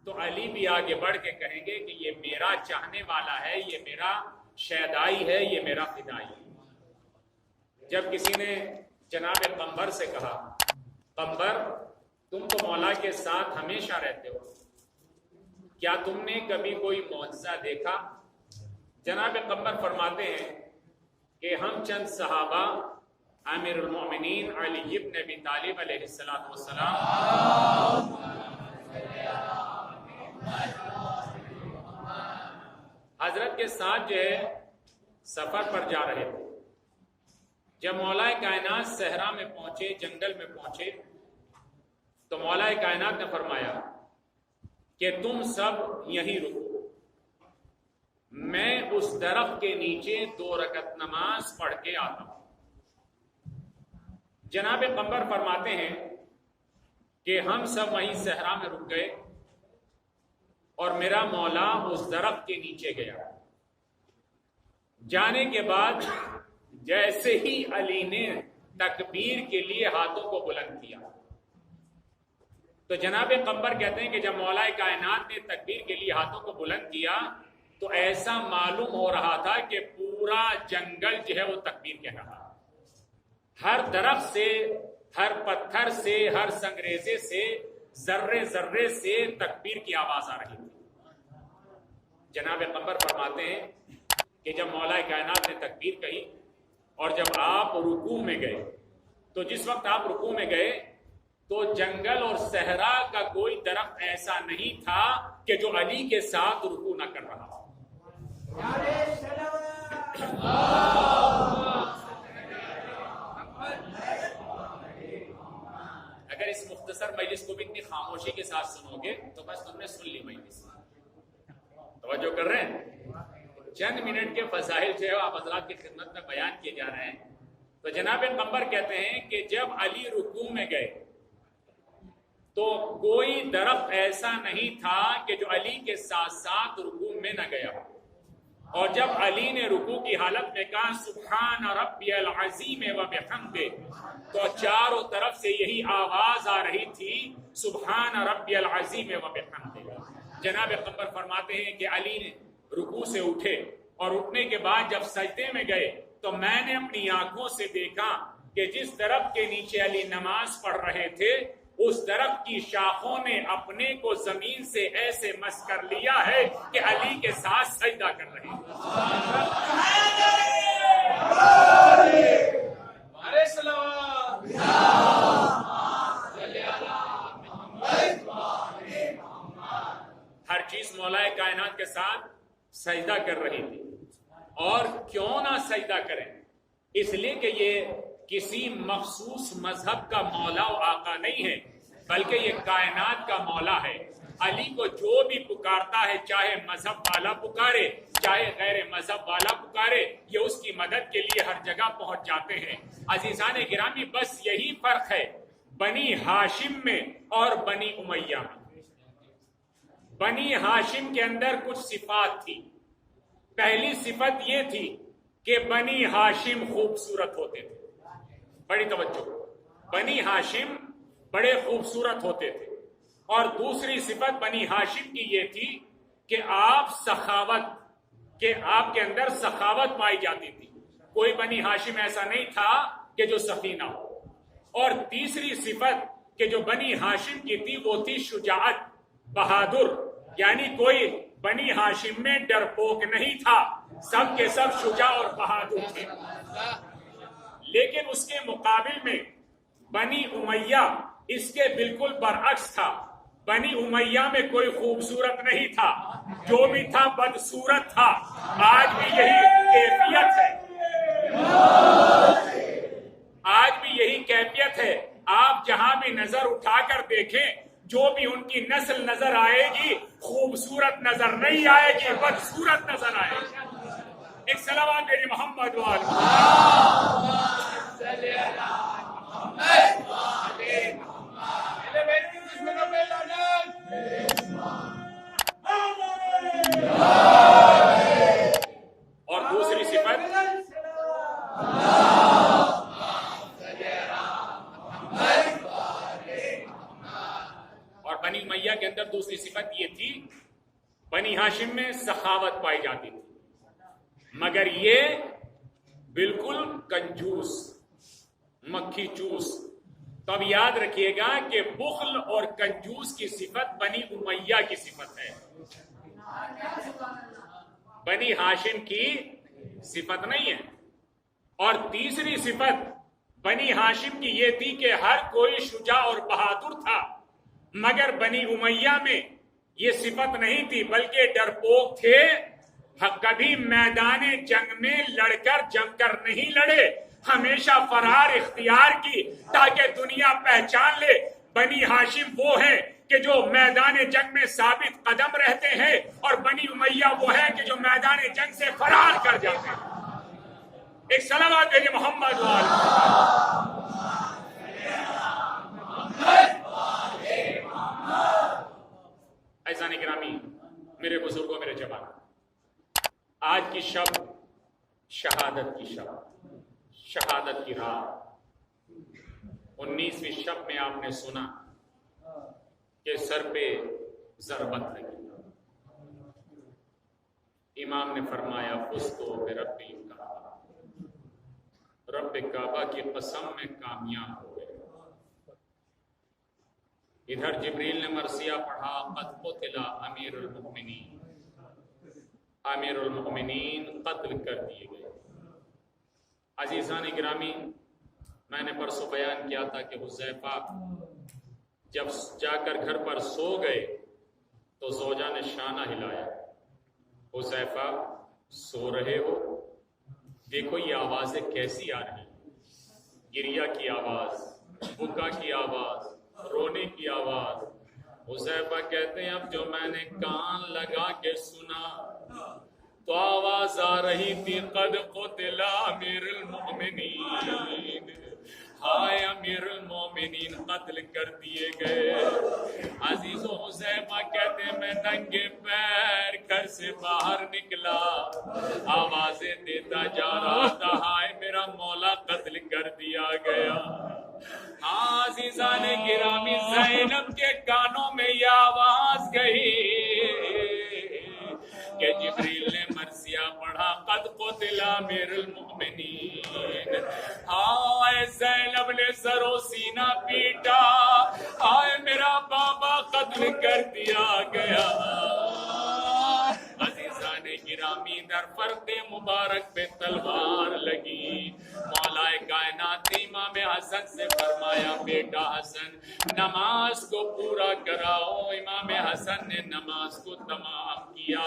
تو علی بھی آگے بڑھ کے کہیں گے کہ یہ میرا چاہنے والا ہے، یہ میرا شیدائی ہے، یہ میرا فدائی ہے۔ جب کسی نے جناب قمبر سے کہا، قمبر تم تو مولا کے ساتھ ہمیشہ رہتے ہو، کیا تم نے کبھی کوئی معجزہ دیکھا؟ جناب قمبر فرماتے ہیں کہ ہم چند صحابہ امیر المومنین علی ابن ابی طالب علیہ السلام حضرت کے ساتھ جو ہے سفر پر جا رہے تھے۔ جب مولا کائنات صحرا میں پہنچے، جنگل میں پہنچے، تو مولا کائنات نے فرمایا کہ تم سب یہیں رکو، میں اس درخت کے نیچے 2 رکعت نماز پڑھ کے آتا ہوں۔ جناب قمبر فرماتے ہیں کہ ہم سب وہیں صحرا میں رک گئے اور میرا مولا اس درخت کے نیچے گیا۔ جانے کے بعد جیسے ہی علی نے تکبیر کے لیے ہاتھوں کو بلند کیا، تو جناب قمبر کہتے ہیں کہ جب مولا کائنات نے تکبیر کے لیے ہاتھوں کو بلند کیا تو ایسا معلوم ہو رہا تھا کہ پورا جنگل جو ہے وہ تکبیر کہہ رہا، ہر درخت سے، ہر پتھر سے، ہر سنگریزے سے، ذرے ذرے سے تکبیر کی آواز آ رہی تھی۔ جناب قمبر فرماتے ہیں کہ جب مولا کائنات نے تکبیر کہی اور جب آپ رکوع میں گئے، تو جس وقت آپ رکوع میں گئے تو جنگل اور صحرا کا کوئی درخت ایسا نہیں تھا کہ جو علی کے ساتھ رکوع نہ کر رہا۔ اگر اس مختصر مجلس کو بھی اتنی خاموشی کے ساتھ سنو گے تو بس تم نے سن لی مجلس۔ توجہ کر رہے ہیں؟ چند منٹ کے فضائل جو ہے آپ حضرات کی خدمت میں بیان کیے جا رہے ہیں۔ تو جناب قمبر کہتے ہیں کہ جب علی رکوع میں گئے تو کوئی درخت ایسا نہیں تھا کہ جو علی کے ساتھ ساتھ رکوع میں نہ گیا، اور جب علی نے رکوع کی حالت میں کہا سبحان ربی العظیم و بحمدہ، تو چاروں طرف سے یہی آواز آ رہی تھی سبحان ربی العظیم و بحمدہ۔ جناب قمبر فرماتے ہیں کہ علی نے رکوع سے اٹھے اور اٹھنے کے بعد جب سجدے میں گئے تو میں نے اپنی آنکھوں سے دیکھا کہ جس درخت کے نیچے علی نماز پڑھ رہے تھے اس درخت کی شاخوں نے اپنے کو زمین سے ایسے مس کر لیا ہے کہ علی کے ساتھ سجدہ کر رہے ہیں۔ ہر چیز مولا کائنات کے ساتھ سجدہ کر رہی تھی، اور کیوں نہ سجدہ کریں، اس لیے کہ یہ کسی مخصوص مذہب کا مولا و آقا نہیں ہے، بلکہ یہ کائنات کا مولا ہے۔ علی کو جو بھی پکارتا ہے، چاہے مذہب والا پکارے چاہے غیر مذہب والا پکارے، یہ اس کی مدد کے لیے ہر جگہ پہنچ جاتے ہیں۔ عزیزان گرامی، بس یہی فرق ہے بنی ہاشم میں اور بنی امیہ میں۔ بنی ہاشم کے اندر کچھ صفات تھی۔ پہلی صفت یہ تھی کہ بنی ہاشم خوبصورت ہوتے تھے، بڑی توجہ، بنی ہاشم بڑے خوبصورت ہوتے تھے۔ اور دوسری صفت بنی ہاشم کی یہ تھی کہ آپ کے اندر سخاوت پائی جاتی تھی، کوئی بنی ہاشم ایسا نہیں تھا کہ جو سخی نہ ہو۔ اور تیسری صفت کہ جو بنی ہاشم کی تھی وہ تھی شجاعت، بہادر، یعنی کوئی بنی ہاشم میں ڈرپوک نہیں تھا، سب کے سب شجاع اور بہادر تھے۔ لیکن اس کے مقابل میں بنی امیہ اس کے بالکل برعکس تھا۔ بنی امیہ میں کوئی خوبصورت نہیں تھا، جو بھی تھا بدصورت تھا۔ آج بھی یہی کیفیت ہے، آج بھی یہی کیفیت ہے۔ آپ جہاں بھی نظر اٹھا کر دیکھیں، جو بھی ان کی نسل نظر آئے گی خوبصورت نظر نہیں آئے گی، بدصورت نظر آئے گی۔ ایک صلوات میری محمد اور دوسری صفت اور بنی امیہ کے اندر دوسری صفت یہ تھی، بنی ہاشم میں سخاوت پائی جاتی تھی، مگر یہ بالکل کنجوس، مکھی چوس. تو اب یاد رکھیے گا کہ بخل اور کنجوس کی صفت بنی امیہ کی صفت ہے، بنی ہاشم کی صفت نہیں ہے. اور تیسری صفت بنی ہاشم کی یہ تھی کہ ہر کوئی شجاع اور بہادر تھا، مگر بنی امیہ میں یہ صفت نہیں تھی، بلکہ ڈرپوک تھے. کبھی میدان جنگ میں لڑ کر جم کر نہیں لڑے، ہمیشہ فرار اختیار کی تاکہ دنیا پہچان لے بنی ہاشم وہ ہے کہ جو میدان جنگ میں ثابت قدم رہتے ہیں، اور بنی امیہ وہ ہے کہ جو میدان جنگ سے فرار کر جاتے ہیں. ایک صلوات بھیجے محمد ایسا نہیں گرامی، میرے بزرگوں، میرے جوان، آج کی شب شہادت کی شب، شہادت کی رات. 19ویں شب میں آپ نے سنا کہ سر پہ ضربت لگی. امام نے فرمایا فزتو بربی کعبہ، رب کعبہ کی قسم میں کامیاب ہو گئے. ادھر جبریل نے مرثیہ پڑھا قد قتل امیر المؤمنین، امیر المؤمنین قتل کر دیے گئے. عزیزان گرامی، میں نے پرسوں بیان کیا تھا کہ حذیفہ جب جا کر گھر پر سو گئے تو زوجہ نے شانہ ہلایا، حذیفہ سو رہے ہو؟ دیکھو یہ آوازیں کیسی آ رہی ہیں، گریہ کی آواز، بکا کی آواز، رونے کی آواز. حذیفہ کہتے ہیں اب جو میں نے کان لگا کے سنا تو آواز آ رہی تھی قد قتل امیر المؤمنین، ہائے امیر المومنین قتل کر دیے گئے. عزیز و حذیفہ کہتے ہیں میں ننگے پیر گھر سے باہر نکلا، آوازیں دیتا جا رہا تھا ہائے میرا مولا قتل کر دیا گیا. ہاں عزیزان گرامی، زینب کے کانوں میں یہ آواز گئی کہ جبریل نے مرثیہ پڑھا قد قتل امیر المؤمنین. ہائے زینب نے سر و سینہ پیٹا، ہائے میرا بابا قتل کر دیا گیا. عزیزان گرامی، در فرق مبارک پہ تلوار لگی. مولا کائنات نے امام حسن سے فرمایا بیٹا حسن نماز کو پورا کراؤ. امام حسن نے نماز کو تمام کیا.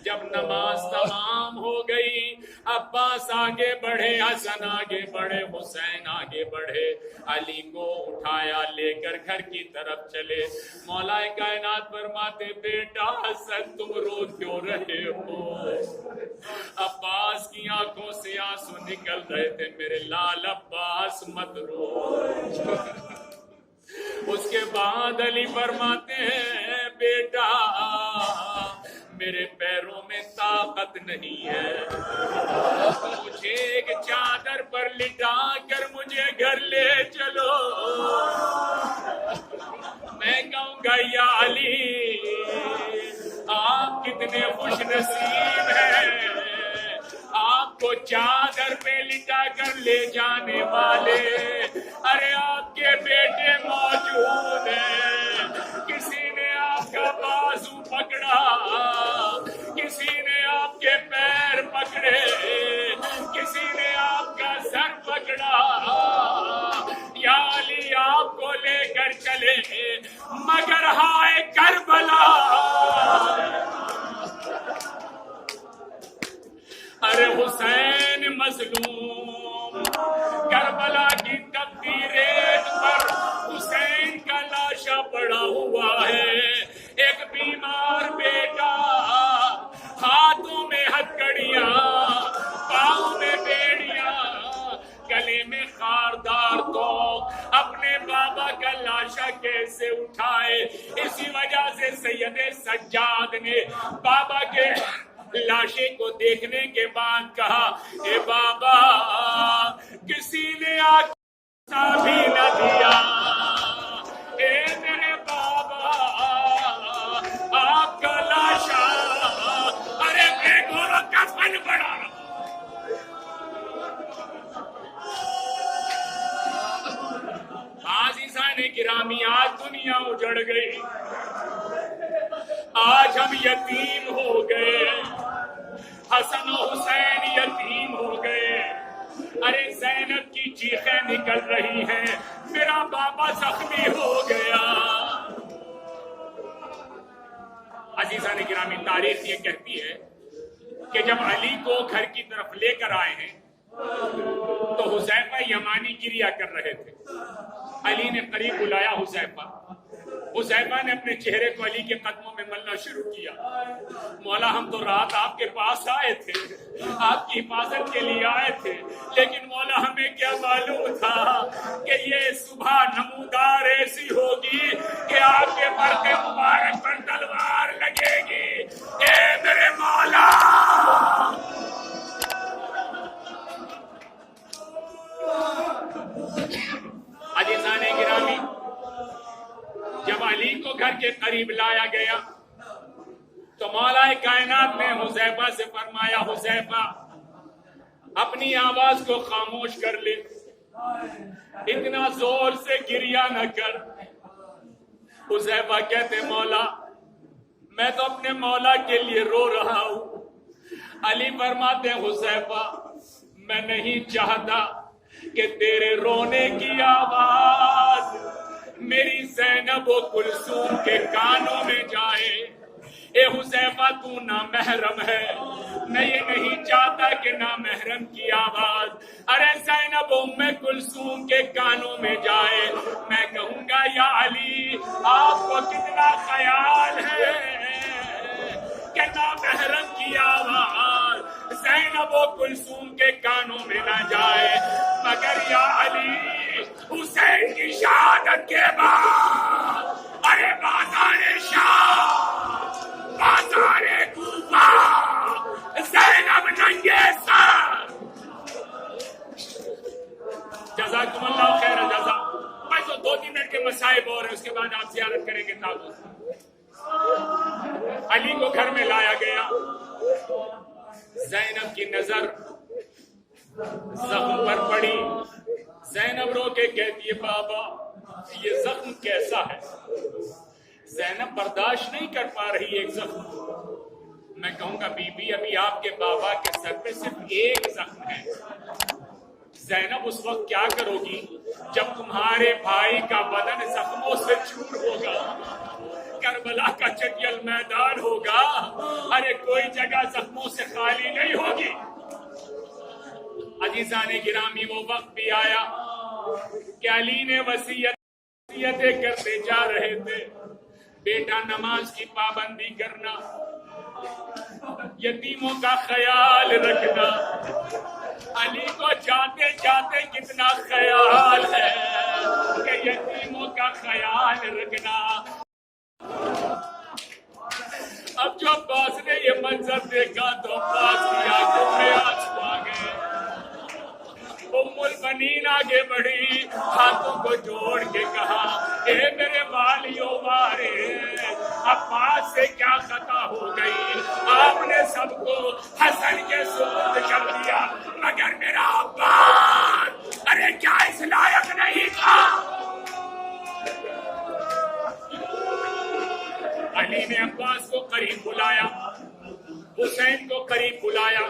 جب نماز تمام ہو گئی، عباس آگے بڑھے، حسن آگے بڑھے، حسین آگے بڑھے، علی کو اٹھایا لے کر گھر کی طرف چلے. مولا کائنات فرماتے بیٹا حسن تم رو کیوں رہے ہو؟ عباس کی آنکھوں سے آنسو نکل رہے تھے. میرے لال عباس مت رو. اس کے بعد علی فرماتے ہیں بیٹا میرے پیروں میں طاقت نہیں ہے، مجھے ایک چادر پر لٹا کر مجھے گھر لے چلو. میں کہوں گا یا علی آپ کتنے خوش نصیب ہیں، آپ کو چادر پہ لٹا کر لے جانے والے ارے آپ کے بیٹے موجود ہیں. کسی نے آپ کا بازو پکڑا، کسی نے آپ کے پیر پکڑے، کسی نے آپ کا سر پکڑا. یا علی آپ کو لے کر چلے، مگر ہائے کربلا، ارے حسین مظلوم، کربلا کی تپتی ریت پر حسین کا لاشا پڑا ہوا ہے. ایک بیمار بیٹا، ہاتھوں میں ہتھکڑیاں، پاؤں میں بیڑیاں، گلے میں خاردار تو اپنے بابا کا لاشا کیسے اٹھائے. اسی وجہ سے سید سجاد نے بابا کے لاشے کو دیکھنے کے بعد کہا اے بابا کسی نے آگے بھی نہ دیا، اے میرے بابا گئی. آج ہم یتیم ہو گئے, حسن و حسین یتیم ہو گئے. ارے زینب کی چیخیں نکل رہی ہیں, میرا بابا زخمی ہو گیا. عزیزان گرامی, تاریخ یہ کہتی ہے کہ جب علی کو گھر کی طرف لے کر آئے ہیں تو حذیفہ یمانی گریا کر رہے تھے. علی نے قریب بلایا حذیفہ. حذیفہ نے اپنے چہرے کو علی کے قدموں میں ملنا شروع کیا. مولا ہم تو رات آپ کے پاس آئے تھے, آپ کی حفاظت کے لیے آئے تھے, لیکن مولا ہمیں کیا معلوم تھا کہ یہ صبح نمودار ایسی ہوگی کہ آپ کے برق مبارک پر تلوار لگے گی. اے میرے مولا, عزیزان گرامی, جب علی کو گھر کے قریب لایا گیا تو مولا کائنات نے حذیفہ سے فرمایا, حذیفہ اپنی آواز کو خاموش کر لے, اتنا زور سے گریا نہ کر. حذیفہ کہتے مولا میں تو اپنے مولا کے لیے رو رہا ہوں. علی فرماتے حذیفہ میں نہیں چاہتا کہ تیرے رونے کی آواز میری زینب و کلثوم کے کانوں میں جائے. اے حذیفہ تو نامحرم ہے, میں یہ نہیں چاہتا کہ نامحرم کی آواز ارے زینب ام کلثوم کے کانوں میں جائے. میں کہوں گا یا علی آپ کو کتنا خیال ہے کہ نامحرم کی آواز زینب و کلثوم کے کانوں میں نہ جائے, مگر یا علی حسین کی شہادت کے بعد ارے بازار شام, بازار کوفہ, زینب ننگے سر. جزاکم اللہ خیر جزا. بس 2-3 منٹ کے مصائب اور ہیں, اس کے بعد آپ زیارت کریں گے تابوت. علی کو گھر میں لایا گیا. زینب کی نظر زخم پر پڑی. زینب رو کے کہتی ہے بابا یہ زخم کیسا ہے. زینب برداشت نہیں کر پا رہی ایک زخم. میں کہوں گا بی بی ابھی آپ کے بابا کے سر پہ صرف ایک زخم ہے. زینب اس وقت کیا کرو گی جب تمہارے بھائی کا بدن زخموں سے چور ہوگا, کربلا کا چٹیل میدان ہوگا, ارے کوئی جگہ زخموں سے خالی نہیں ہوگی. عزیزان گرامی وہ وقت بھی آیا کہ علی نے وصیتیں کرتے جا رہے تھے. بیٹا نماز کی پابندی کرنا, یتیموں کا خیال رکھنا. علی کو جاتے جاتے کتنا خیال ہے کہ یتیموں کا خیال رکھنا. اب جو عباس نے یہ منظر دیکھا تو عباس کی آنکھوں میں آنسو آ گئے. ام البنین آگے بڑھی, ہاتھوں کو جوڑ کے کہا اے میرے والیو وارث, عباس سے کیا خطا ہو گئی, آپ نے سب کو حسن کے سپرد کر دیا, مگر میرا عباس ارے کیا اس لائق نہیں تھا. علی نے عباس کو قریب بلایا, حسین کو قریب بلایا.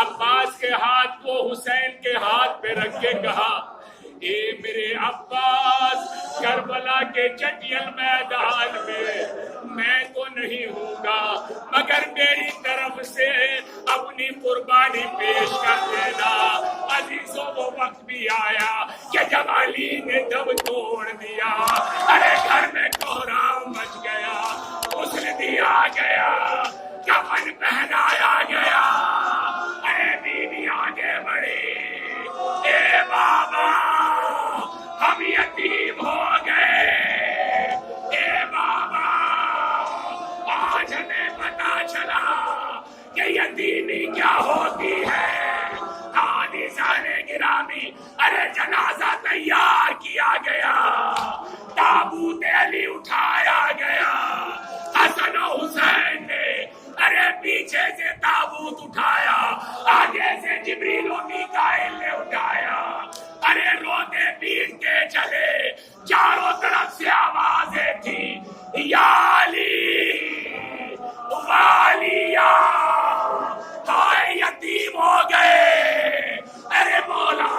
عباس کے ہاتھ کو حسین کے ہاتھ پہ رکھ کے کہا اے میرے عباس, کربلا کے چٹیل میدان میں تو نہیں ہوں گا, مگر میری طرف سے اپنی قربانی پیش کر دینا. عزیزوں وہ وقت بھی آیا کہ جب علی نے دم توڑ دیا, ارے گھر میں کوہرام مچ گیا, غسل دیا گیا, کفن پہنایا گیا. ارے بیوی آگے بڑھی, اے بابا ہم یتیم ہو گئے. اے بابا آج ہمیں پتا چلا کہ یتیمی کیا ہوتی ہے. عزیزان گرامی, ارے جنازہ تیار کیا گیا, تابوت علی اٹھایا گیا. حسن و حسین نے ارے پیچھے سے تابوت اٹھایا, آگے سے جبریل و میکائیل نے اٹھایا. ارے روتے پیٹتے چلے, چاروں طرف سے آوازیں تھی یا علی غالیہ ہائے یتیم ہو گئے ارے مولا.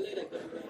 نہیں